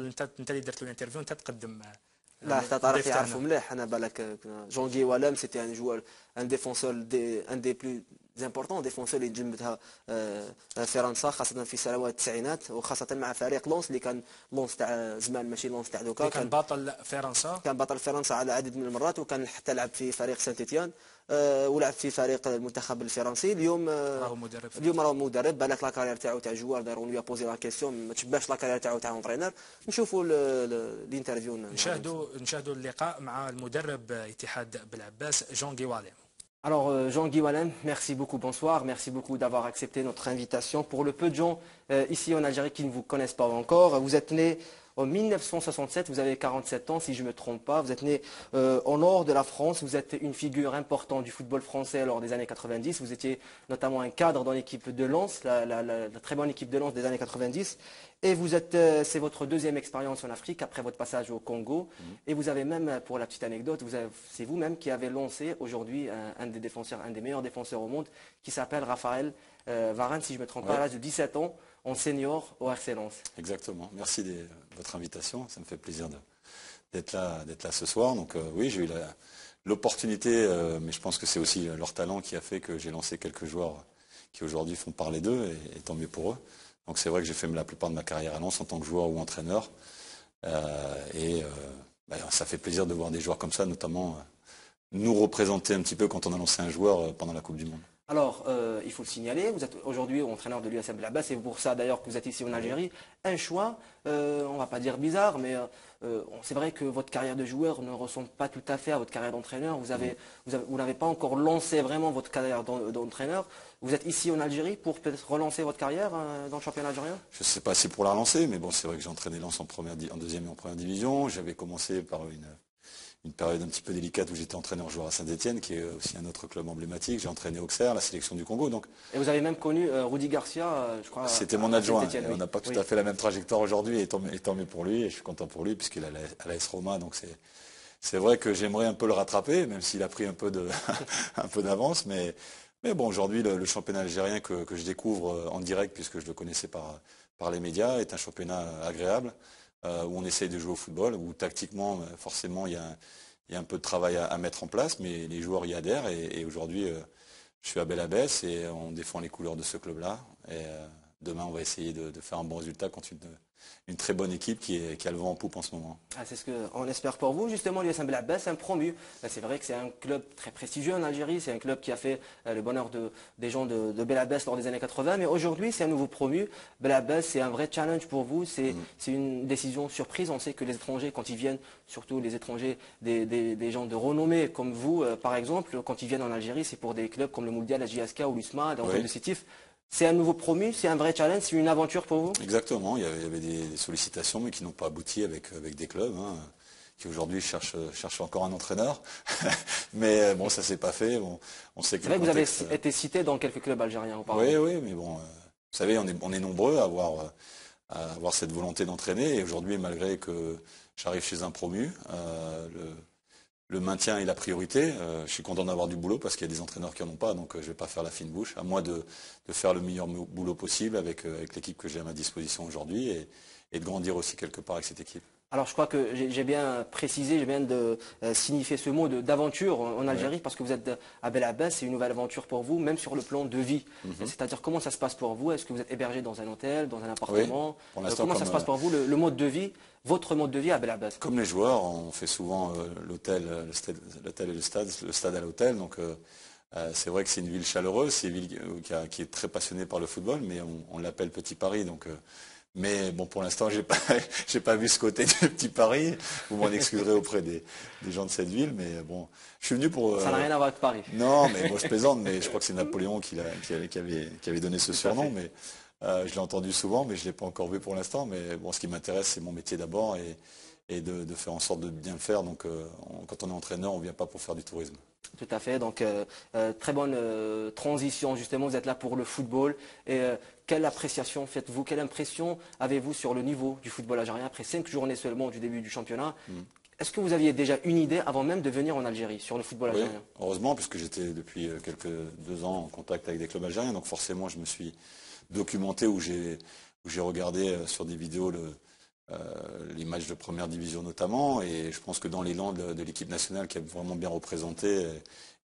انت اللي درت له الانترفيو انت تقدم لا حتى طارق الضيف يعرفوا تاعنا. مليح. انا بالك جون غي والام سيتي ان جوار ان ديفونسور ان دي بلو امبورطون ديفونسور اللي جلبتها فرنسا خاصه في سنوات التسعينات، وخاصه مع فريق لونس اللي كان لونس تاع زمان ماشي لونس تاع دوكا. اللي كان بطل فرنسا. كان بطل فرنسا على عدد من المرات، وكان حتى لعب في فريق سان تيتيان ولعب في فريق المنتخب الفرنسي. اليوم راهو مدرب. اليوم راهو مدرب. بالك لا كارير تاعو تاع جوار داروا لي بوزي لا كيسيون ما تشبهش لا كارير تاعو تاع اونترينور. نشوفوا الانترفيو. نشاهدوا اللقاء مع المدرب اتحاد بلعباس جون غيوالي. Alors, Jean-Guy Wallem, merci beaucoup, bonsoir. Merci beaucoup d'avoir accepté notre invitation. Pour le peu de gens ici en Algérie qui ne vous connaissent pas encore, vous êtes né en 1967, vous avez 47 ans si je ne me trompe pas. Vous êtes né au nord de la France, vous êtes une figure importante du football français lors des années 90. Vous étiez notamment un cadre dans l'équipe de Lens, la très bonne équipe de Lens des années 90. Et vous êtes, c'est votre deuxième expérience en Afrique après votre passage au Congo. Et vous avez même, pour la petite anecdote, c'est vous-même qui avez lancé aujourd'hui un des défenseurs, un des meilleurs défenseurs au monde, qui s'appelle Raphaël Varane, si je ne me trompe pas, à l'âge de 17 ans, en senior au RC Lens. Exactement. Merci de votre invitation. Ça me fait plaisir d'être là ce soir. Donc oui, j'ai eu l'opportunité, mais je pense que c'est aussi leur talent qui a fait que j'ai lancé quelques joueurs qui aujourd'hui font parler d'eux, et tant mieux pour eux. Donc c'est vrai que j'ai fait la plupart de ma carrière à Lens en tant que joueur ou entraîneur. Ça fait plaisir de voir des joueurs comme ça, notamment nous représenter un petit peu quand on a lancé un joueur pendant la Coupe du Monde. Alors, il faut le signaler, vous êtes aujourd'hui entraîneur de l'USM Blabas, c'est pour ça d'ailleurs que vous êtes ici en Algérie. Un choix, on ne va pas dire bizarre, mais c'est vrai que votre carrière de joueur ne ressemble pas tout à fait à votre carrière d'entraîneur. Vous n'avez pas encore lancé vraiment votre carrière d'entraîneur. Vous êtes ici en Algérie pour peut-être relancer votre carrière dans le championnat algérien? Je ne sais pas si pour la relancer, mais bon, c'est vrai que j'ai entraîné Lens en deuxième et en première division. J'avais commencé par une période un petit peu délicate où j'étais entraîneur-joueur à Saint-Etienne, qui est aussi un autre club emblématique. J'ai entraîné Auxerre, la sélection du Congo. Donc, et vous avez même connu Rudy Garcia, je crois. C'était mon adjoint. On n'a pas tout à fait la même trajectoire aujourd'hui, et tant mieux pour lui, et je suis content pour lui, puisqu'il est à l'AS Roma. Donc c'est vrai que j'aimerais un peu le rattraper, même s'il a pris un peu d'avance. Mais bon, aujourd'hui, le championnat algérien que je découvre en direct, puisque je le connaissais par les médias, est un championnat agréable. Où on essaye de jouer au football, où tactiquement, forcément, il y a un peu de travail à mettre en place, mais les joueurs y adhèrent. Et aujourd'hui, je suis à Bel-Abbès et on défend les couleurs de ce club-là. Et demain, on va essayer de faire un bon résultat contre une très bonne équipe qui a le vent en poupe en ce moment. Ah, c'est ce qu'on espère pour vous. Justement, l'USM Blabas, c'est un promu. C'est vrai que c'est un club très prestigieux en Algérie. C'est un club qui a fait le bonheur des gens de Bel-Abbès lors des années 80. Mais aujourd'hui, c'est un nouveau promu. Bel-Abbès, c'est un vrai challenge pour vous. C'est une décision surprise. On sait que les étrangers, quand ils viennent, surtout les étrangers, des gens de renommée comme vous, par exemple, quand ils viennent en Algérie, c'est pour des clubs comme le Mondial, la JSK ou l'USMA, dans le Sétif. C'est un nouveau promu, c'est un vrai challenge, c'est une aventure pour vous? Exactement, il y avait des sollicitations mais qui n'ont pas abouti avec des clubs qui aujourd'hui cherchent encore un entraîneur. Mais bon, ça s'est pas fait. Bon, on sait que c'est vrai que vous avez été cité dans quelques clubs algériens auparavant. Oui, mais bon, vous savez, on est nombreux à avoir cette volonté d'entraîner. Et aujourd'hui, malgré que j'arrive chez un promu, le maintien est la priorité. Je suis content d'avoir du boulot parce qu'il y a des entraîneurs qui n'en ont pas, donc je ne vais pas faire la fine bouche. À moi de faire le meilleur boulot possible avec l'équipe que j'ai à ma disposition aujourd'hui et de grandir aussi quelque part avec cette équipe. Alors je crois que j'ai bien précisé, j'ai bien de signifier ce mot d'aventure en Algérie parce que vous êtes à Bel-Abbès, c'est une nouvelle aventure pour vous, même sur le plan de vie. C'est-à-dire comment ça se passe pour vous? Est-ce que vous êtes hébergé dans un hôtel, dans un appartement? Comment ça se passe pour vous, le mode de vie, votre mode de vie à Bel-Abbès? Comme les joueurs, on fait souvent l'hôtel et le stade à l'hôtel. Donc c'est vrai que c'est une ville chaleureuse, c'est une ville qui est très passionnée par le football, mais on l'appelle Petit Paris. Donc mais bon, pour l'instant, j'ai pas vu ce côté du Petit Paris. Vous m'en excuserez auprès des gens de cette ville, mais bon, je suis venu pour. Ça n'a rien à voir avec Paris. Non, mais moi je plaisante, mais je crois que c'est Napoléon qui avait donné ce surnom. Mais je l'ai entendu souvent, mais je l'ai pas encore vu pour l'instant. Mais bon, ce qui m'intéresse, c'est mon métier d'abord et de faire en sorte de bien le faire. Donc, quand on est entraîneur, on vient pas pour faire du tourisme. Tout à fait, donc très bonne transition, justement, vous êtes là pour le football. Et quelle appréciation faites-vous, quelle impression avez-vous sur le niveau du football algérien après 5 journées seulement du début du championnat? Est-ce que vous aviez déjà une idée avant même de venir en Algérie sur le football algérien? Oui, heureusement, puisque j'étais depuis 2 ans en contact avec des clubs algériens, donc forcément je me suis documenté où j'ai regardé sur des vidéos les matchs de première division notamment. Et je pense que dans l'élan de l'équipe nationale qui a vraiment bien représenté,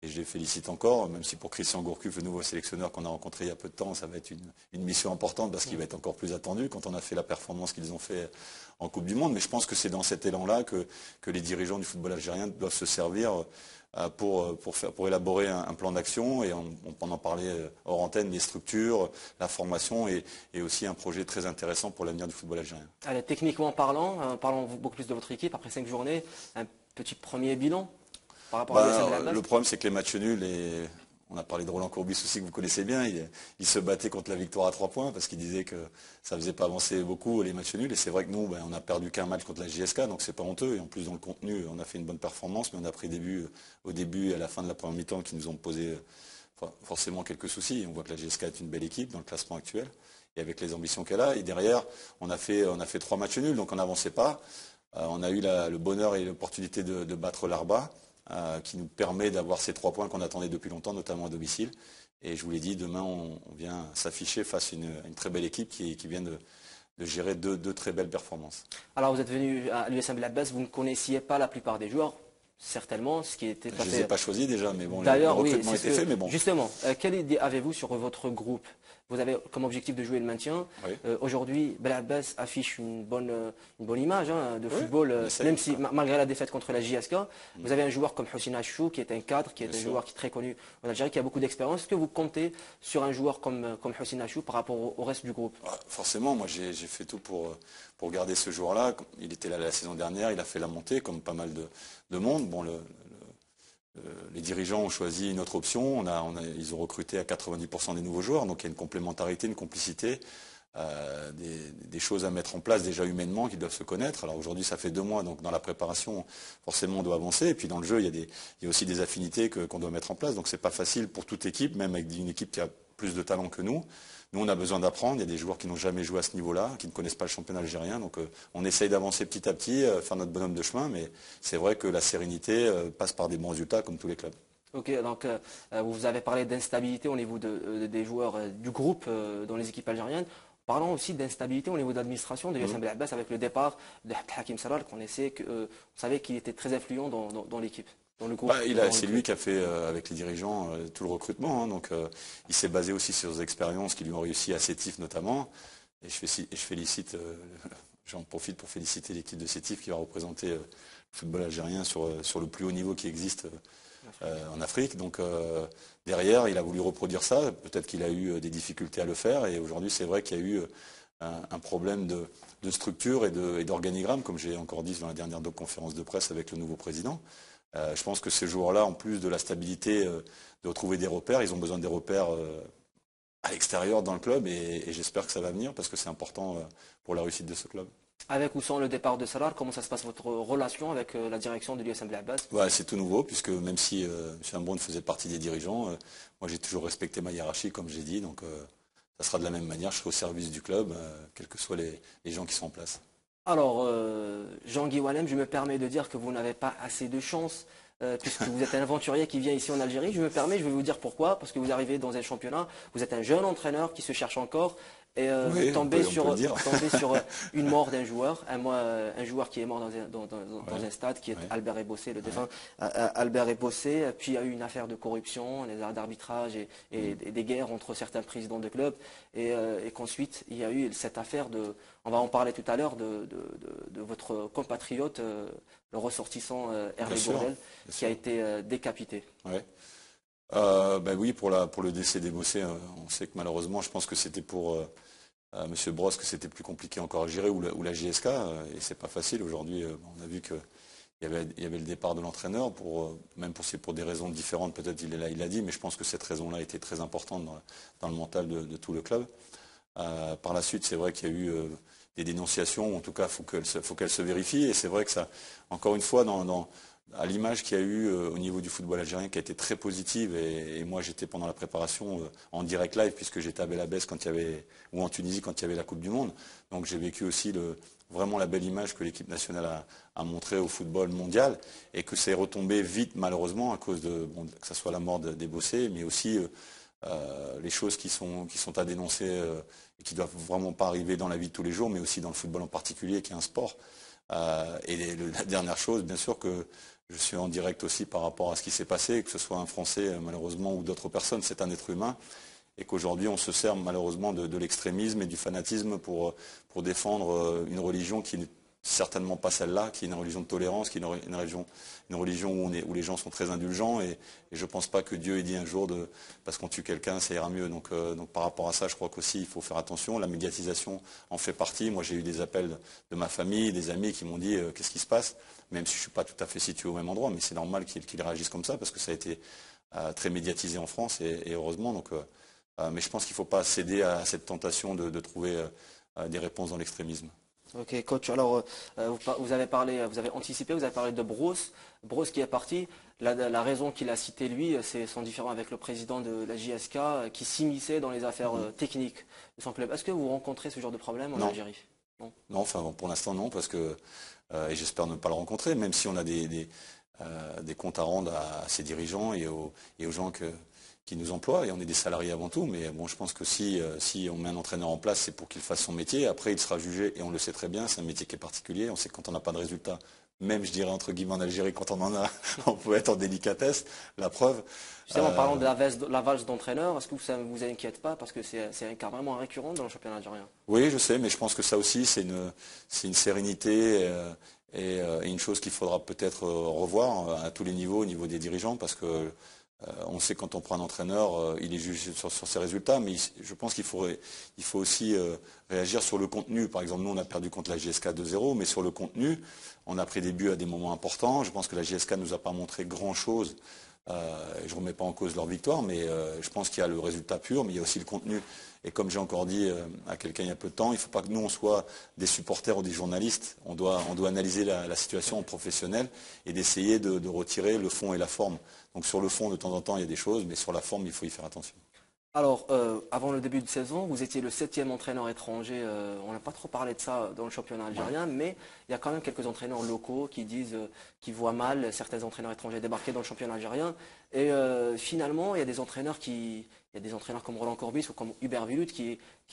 et je les félicite encore, même si pour Christian Gourcuff, le nouveau sélectionneur qu'on a rencontré il y a peu de temps, ça va être une mission importante parce qu'il va être encore plus attendu quand on a fait la performance qu'ils ont fait en Coupe du Monde. Mais je pense que c'est dans cet élan-là que les dirigeants du football algérien doivent se servir pour élaborer un plan d'action, et on en parlait hors antenne, les structures, la formation et aussi un projet très intéressant pour l'avenir du football algérien. Allez, techniquement parlant, parlons beaucoup plus de votre équipe après 5 journées, un petit premier bilan par rapport à l'USM Blabès. Le problème, c'est que les matchs nuls, on a parlé de Roland Courbis aussi, que vous connaissez bien, il se battait contre la victoire à 3 points parce qu'il disait que ça ne faisait pas avancer beaucoup les matchs nuls. Et c'est vrai que nous, on a perdu qu'un match contre la JSK, donc c'est pas honteux. Et en plus, dans le contenu, on a fait une bonne performance, mais on a pris au début et à la fin de la première mi-temps qui nous ont posé forcément quelques soucis. Et on voit que la JSK est une belle équipe dans le classement actuel et avec les ambitions qu'elle a. Et derrière, on a fait 3 matchs nuls, donc on n'avançait pas. On a eu le bonheur et l'opportunité de battre l'Arba, qui nous permet d'avoir ces 3 points qu'on attendait depuis longtemps, notamment à domicile. Et je vous l'ai dit, demain, on vient s'afficher face à une très belle équipe qui vient de gérer deux très belles performances. Alors, vous êtes venu à l'USM Blabès, vous ne connaissiez pas la plupart des joueurs, certainement, ce qui était Je ne les ai pas choisis déjà, mais bon, le recrutement était fait, mais bon. Justement, quelle idée avez-vous sur votre groupe? Vous avez comme objectif de jouer le maintien. Oui. Aujourd'hui, Blabès affiche une bonne image de football, même si malgré la défaite contre la JSK, vous avez un joueur comme Hossein Achou, qui est un cadre, qui est un joueur qui est très connu en Algérie, qui a beaucoup d'expérience. Est-ce que vous comptez sur un joueur comme Hossein Achou par rapport au reste du groupe? Forcément, moi j'ai fait tout pour garder ce joueur-là. Il était là la saison dernière, il a fait la montée, comme pas mal de monde. Bon, les dirigeants ont choisi une autre option. Ils ont recruté à 90% des nouveaux joueurs, donc il y a une complémentarité, une complicité, des choses à mettre en place déjà humainement qui doivent se connaître. Alors aujourd'hui, ça fait 2 mois, donc dans la préparation, forcément, on doit avancer. Et puis dans le jeu, il y a aussi des affinités qu'on doit mettre en place. Donc c'est pas facile pour toute équipe, même avec une équipe qui a plus de talent que nous. Nous, on a besoin d'apprendre. Il y a des joueurs qui n'ont jamais joué à ce niveau-là, qui ne connaissent pas le championnat algérien. Donc, on essaye d'avancer petit à petit, faire notre bonhomme de chemin. Mais c'est vrai que la sérénité passe par des bons résultats, comme tous les clubs. Ok, donc vous avez parlé d'instabilité au niveau des joueurs du groupe dans les équipes algériennes. Parlons aussi d'instabilité au niveau de l'administration de l'USM Blabès avec le départ de Hakim Saral, qu'on savait qu'il était très influent dans l'équipe. C'est lui qui a fait avec les dirigeants tout le recrutement, hein, donc il s'est basé aussi sur ses expériences qui lui ont réussi à Sétif notamment, et je félicite, j'en profite pour féliciter l'équipe de Sétif qui va représenter le football algérien sur le plus haut niveau qui existe en Afrique. Donc derrière, il a voulu reproduire ça, peut-être qu'il a eu des difficultés à le faire, et aujourd'hui c'est vrai qu'il y a eu un problème de structure et d'organigramme, comme j'ai encore dit dans la dernière conférence de presse avec le nouveau président. Je pense que ces joueurs-là, en plus de la stabilité, de retrouver des repères, ils ont besoin des repères à l'extérieur dans le club et j'espère que ça va venir parce que c'est important pour la réussite de ce club. Avec ou sans le départ de Salar, comment ça se passe votre relation avec la direction de l'USM Blabès? C'est tout nouveau puisque même si M. Ambroun faisait partie des dirigeants, moi j'ai toujours respecté ma hiérarchie comme j'ai dit, donc ça sera de la même manière, je serai au service du club, quels que soient les gens qui sont en place. Alors, Jean-Guy Wallem, je me permets de dire que vous n'avez pas assez de chance, puisque vous êtes un aventurier qui vient ici en Algérie. Je vais vous dire pourquoi, parce que vous arrivez dans un championnat, vous êtes un jeune entraîneur qui se cherche encore, et vous tombez sur une mort d'un joueur, un joueur qui est mort dans un stade, qui est Albert Ebossé, le défunt Albert Ebossé. Puis il y a eu une affaire de corruption, des arts d'arbitrage et des guerres entre certains présidents de clubs, et qu'ensuite il y a eu cette affaire on va en parler tout à l'heure, de votre compatriote, le ressortissant Hervé Gourdel, qui a été décapité. Ouais. Oui, pour le décès d'Ebossé, on sait que malheureusement, je pense que c'était pour M. Brosse que c'était plus compliqué encore à gérer, ou la JSK, et c'est pas facile. Aujourd'hui, on a vu qu'il y avait le départ de l'entraîneur, même pour des raisons différentes, peut-être il l'a dit, mais je pense que cette raison-là était très importante dans le mental de tout le club. Par la suite, c'est vrai qu'il y a eu des dénonciations, en tout cas, il faut qu'elles se vérifient, et c'est vrai que ça, encore une fois, à l'image qu'il y a eu au niveau du football algérien qui a été très positive, et moi j'étais pendant la préparation en direct live puisque j'étais à Bel Abbès ou en Tunisie quand il y avait la Coupe du Monde, donc j'ai vécu aussi vraiment la belle image que l'équipe nationale a montrée au football mondial, et que c'est retombé vite malheureusement à cause que ce soit la mort d'Ebossé, mais aussi les choses qui sont à dénoncer et qui ne doivent vraiment pas arriver dans la vie de tous les jours, mais aussi dans le football en particulier qui est un sport. La dernière chose, bien sûr que je suis en direct aussi par rapport à ce qui s'est passé, que ce soit un Français malheureusement ou d'autres personnes, c'est un être humain. Et qu'aujourd'hui on se sert malheureusement de l'extrémisme et du fanatisme pour défendre une religion qui n'est certainement pas celle-là, qui est une religion de tolérance, qui est une religion où les gens sont très indulgents. Et je ne pense pas que Dieu ait dit un jour parce qu'on tue quelqu'un, ça ira mieux. Donc par rapport à ça, je crois qu'aussi il faut faire attention. La médiatisation en fait partie. Moi j'ai eu des appels de ma famille, des amis qui m'ont dit qu'est-ce qui se passe, même si je ne suis pas tout à fait situé au même endroit, mais c'est normal qu'ils réagissent comme ça parce que ça a été très médiatisé en France et heureusement. Donc, mais je pense qu'il ne faut pas céder à cette tentation de trouver des réponses dans l'extrémisme. Ok, coach. Alors, vous avez anticipé, vous avez parlé de Brosse. Brosse qui est parti. La raison qu'il a citée, lui, c'est son différend avec le président de la JSK qui s'immisçait dans les affaires techniques de son club. Est-ce que vous rencontrez ce genre de problème en Algérie? Non, enfin, pour l'instant, non, parce que, et j'espère ne pas le rencontrer, même si on a des comptes à rendre à ses dirigeants et aux gens qui nous emploient, et on est des salariés avant tout, mais bon, je pense que si on met un entraîneur en place, c'est pour qu'il fasse son métier. Après, il sera jugé, et on le sait très bien, c'est un métier qui est particulier. On sait que quand on n'a pas de résultat, même, je dirais, entre guillemets, en Algérie, quand on en a, on peut être en délicatesse. La preuve. Justement, en parlant de la valse d'entraîneur, est-ce que ça ne vous inquiète pas? Parce que c'est un cas vraiment récurrent dans le championnat algérien. Oui, je sais, mais je pense que ça aussi, c'est une sérénité et une chose qu'il faudra peut-être revoir à tous les niveaux, au niveau des dirigeants, parce que on sait quand on prend un entraîneur, il est jugé sur ses résultats, mais je pense qu'il faut aussi réagir sur le contenu. Par exemple, nous, on a perdu contre la JSK 2-0, mais sur le contenu, on a pris des buts à des moments importants. Je pense que la JSK ne nous a pas montré grand-chose. Je ne remets pas en cause leur victoire, mais je pense qu'il y a le résultat pur, mais il y a aussi le contenu. Et comme j'ai encore dit à quelqu'un il y a peu de temps, il ne faut pas que nous, on soit des supporters ou des journalistes. On doit analyser la situation en professionnel et d'essayer de retirer le fond et la forme. Donc sur le fond, de temps en temps, il y a des choses, mais sur la forme, il faut y faire attention. Alors, avant le début de saison, vous étiez le 7e entraîneur étranger. On n'a pas trop parlé de ça dans le championnat algérien, mais il y a quand même quelques entraîneurs locaux qui disent qu'ils voient mal certains entraîneurs étrangers débarquer dans le championnat algérien. Et finalement, il y a des entraîneurs comme Roland Corbis ou comme Hubert Vilut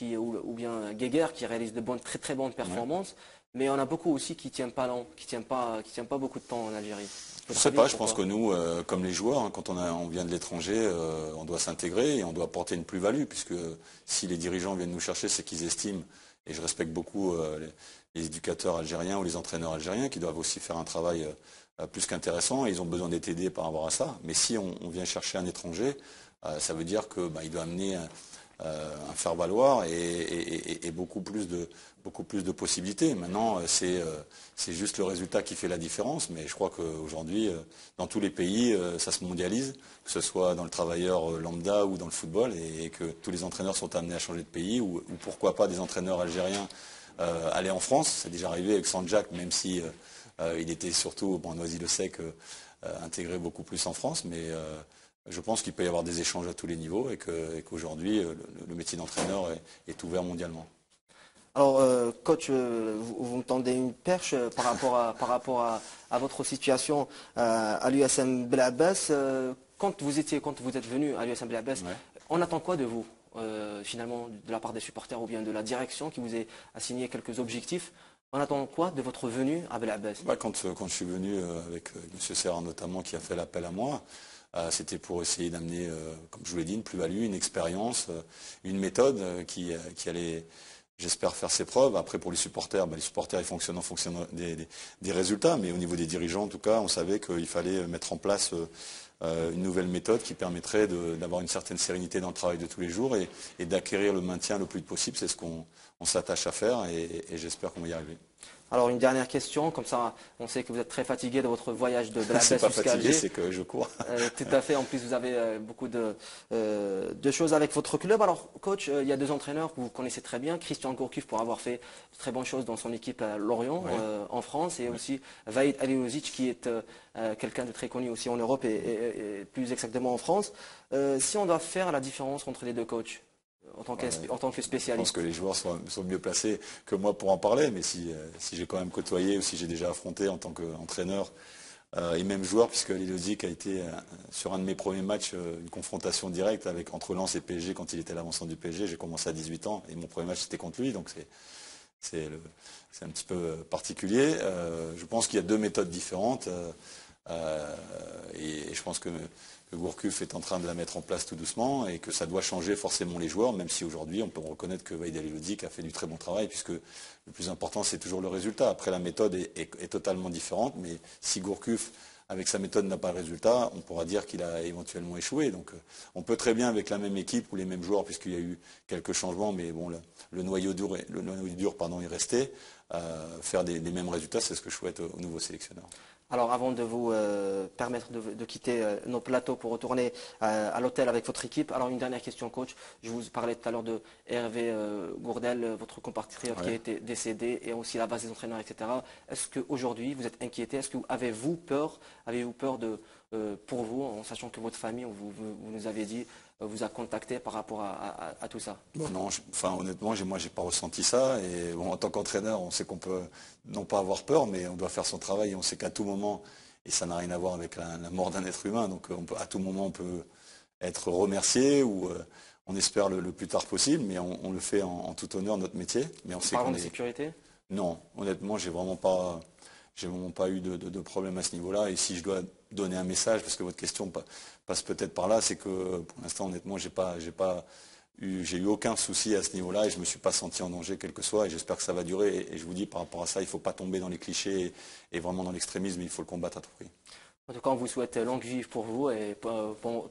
ou bien Guéguer qui réalisent de très très bonnes performances. Mais on a beaucoup aussi qui ne tiennent pas long, qui tiennent pas beaucoup de temps en Algérie. Je ne sais pas, je pense que nous, comme les joueurs, hein, quand on vient de l'étranger, on doit s'intégrer et on doit apporter une plus-value, puisque si les dirigeants viennent nous chercher, c'est qu'ils estiment, et je respecte beaucoup les éducateurs algériens ou les entraîneurs algériens qui doivent aussi faire un travail plus qu'intéressant et ils ont besoin d'être aidés par rapport à ça. Mais si on vient chercher un étranger, ça veut dire qu'il doit amener un faire-valoir et beaucoup plus de possibilités. Maintenant, c'est juste le résultat qui fait la différence, mais je crois qu'aujourd'hui, dans tous les pays, ça se mondialise, que ce soit dans le travailleur lambda ou dans le football, et que tous les entraîneurs sont amenés à changer de pays, ou pourquoi pas des entraîneurs algériens aller en France. C'est déjà arrivé avec Sanjak, même si il était surtout, bon, Noisy-le-Sec, intégré beaucoup plus en France, mais je pense qu'il peut y avoir des échanges à tous les niveaux et qu'aujourd'hui, le métier d'entraîneur est ouvert mondialement. Alors, coach, vous me tendez une perche par rapport à votre situation à l'USM Belabès. Quand vous êtes venu à l'USM Belabès, on attend quoi de vous, finalement, de la part des supporters ou bien de la direction qui vous a assigné quelques objectifs? On attend quoi de votre venue à Belabès? Quand je suis venu avec M. Serra notamment, qui a fait l'appel à moi, c'était pour essayer d'amener, comme je vous l'ai dit, une plus-value, une expérience, une méthode qui allait, j'espère, faire ses preuves. Après, pour les supporters, ils fonctionnent en fonction des résultats, mais au niveau des dirigeants, en tout cas, on savait qu'il fallait mettre en place une nouvelle méthode qui permettrait d'avoir une certaine sérénité dans le travail de tous les jours et d'acquérir le maintien le plus vite possible. C'est ce qu'on s'attache à faire et j'espère qu'on va y arriver. Alors une dernière question, comme ça on sait que vous êtes très fatigué de votre voyage de Belabès jusqu'à Alger. C'est pas fatigué, Alger. c'est que je cours. Tout à fait, en plus vous avez beaucoup de choses avec votre club. Alors coach, il y a deux entraîneurs que vous connaissez très bien, Christian Gourcuff pour avoir fait de très bonnes choses dans son équipe à Lorient en France et aussi Vahid Aliouzic qui est quelqu'un de très connu aussi en Europe et plus exactement en France. Si on doit faire la différence entre les deux coachs, en tant que spécialiste. Je pense que les joueurs sont mieux placés que moi pour en parler, mais si j'ai quand même côtoyé ou si j'ai déjà affronté en tant qu'entraîneur et même joueur, puisque Aliouzic a été sur un de mes premiers matchs une confrontation directe entre Lens et PSG quand il était à l'avancement du PSG. J'ai commencé à 18 ans et mon premier match c'était contre lui, donc c'est un petit peu particulier. Je pense qu'il y a deux méthodes différentes et je pense que Gourcuff est en train de la mettre en place tout doucement et que ça doit changer forcément les joueurs, même si aujourd'hui on peut reconnaître que Vaïd Halilhodžić a fait du très bon travail, puisque le plus important c'est toujours le résultat. Après, la méthode est totalement différente, mais si Gourcuff avec sa méthode n'a pas le résultat, on pourra dire qu'il a éventuellement échoué. Donc on peut très bien avec la même équipe ou les mêmes joueurs, puisqu'il y a eu quelques changements, mais bon, le noyau dur est resté, faire des mêmes résultats, c'est ce que je souhaite au nouveau sélectionneur. Alors avant de vous permettre de quitter nos plateaux pour retourner à l'hôtel avec votre équipe, alors une dernière question coach. Je vous parlais tout à l'heure de Hervé Gourdel, votre compatriote qui a été décédé, et aussi la base des entraîneurs, etc. Est-ce qu'aujourd'hui vous êtes inquiété? Est-ce que avez-vous peur pour vous, en sachant que votre famille, vous nous avez dit, vous a contacté par rapport à tout ça? Non, honnêtement, moi j'ai pas ressenti ça. Et bon, en tant qu'entraîneur, on sait qu'on peut non pas avoir peur, mais on doit faire son travail. Et on sait qu'à tout moment, et ça n'a rien à voir avec la mort d'un être humain, donc à tout moment on peut être remercié ou on espère le plus tard possible, mais on le fait en tout honneur, notre métier. Mais on sait qu'on est... de sécurité? Non, honnêtement, j'ai vraiment pas eu de problème à ce niveau-là. Et si je dois donner un message, parce que votre question passe peut-être par là, c'est que pour l'instant, honnêtement, j'ai eu aucun souci à ce niveau-là et je ne me suis pas senti en danger quel que soit, et j'espère que ça va durer. Et je vous dis, par rapport à ça, il ne faut pas tomber dans les clichés et vraiment dans l'extrémisme, il faut le combattre à tout prix. En tout cas, on vous souhaite longue vie pour vous et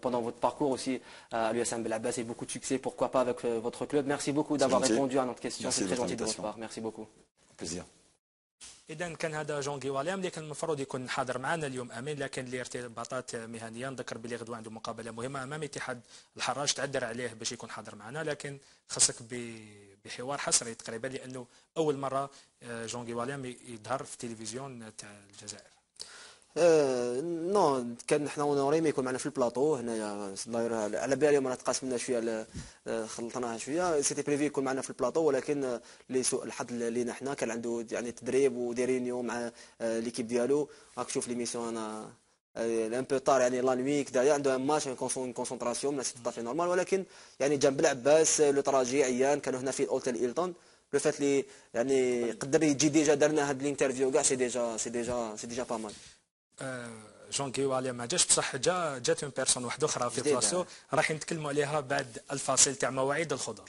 pendant votre parcours aussi à l'USM Belabès et beaucoup de succès, pourquoi pas avec votre club. Merci beaucoup d'avoir répondu à notre question, c'est très gentil de votre part. Merci beaucoup. Plaisir. إذا كان هذا جون غيواليام اللي كان المفروض يكون حاضر معنا اليوم أمين، لكن لارتباطات مهنية نذكر بلي غدوة عنده مقابلة مهمة أمام اتحاد الحراج، تعذر عليه باش يكون حاضر معنا، لكن خاصك بحوار حصري تقريبا لأنه أول مرة جون غيواليام يظهر في التلفزيون تاع الجزائر. نو كان حنا اونوري ما يكون معنا في البلاطو هنايا على بالي اليوم راه تقاسمنا شويه خلطناها شويه سيتي بريفي يكون معنا في البلاطو، ولكن لسوء الحظ لينا حنا كان عنده يعني تدريب ودي ريونيون مع ليكيب ديالو. راك تشوف ليميسيون انا ان بو طار يعني لا نوي كدا عنده ان ماتش كونسونطراسيون من طافي نورمال، ولكن يعني جنب العباس لو تراجي عيان كانوا هنا في اوتيل ايلتون. لو فات لي يعني قدر يجي ديجا درنا هاد الانترفيو كاع سي ديجا با مال. جون غيواليام ما جاش بصح جات اون بيرسون واحده اخرى في بلاصتو راح نتكلموا عليها بعد الفاصل تاع مواعيد الخضر.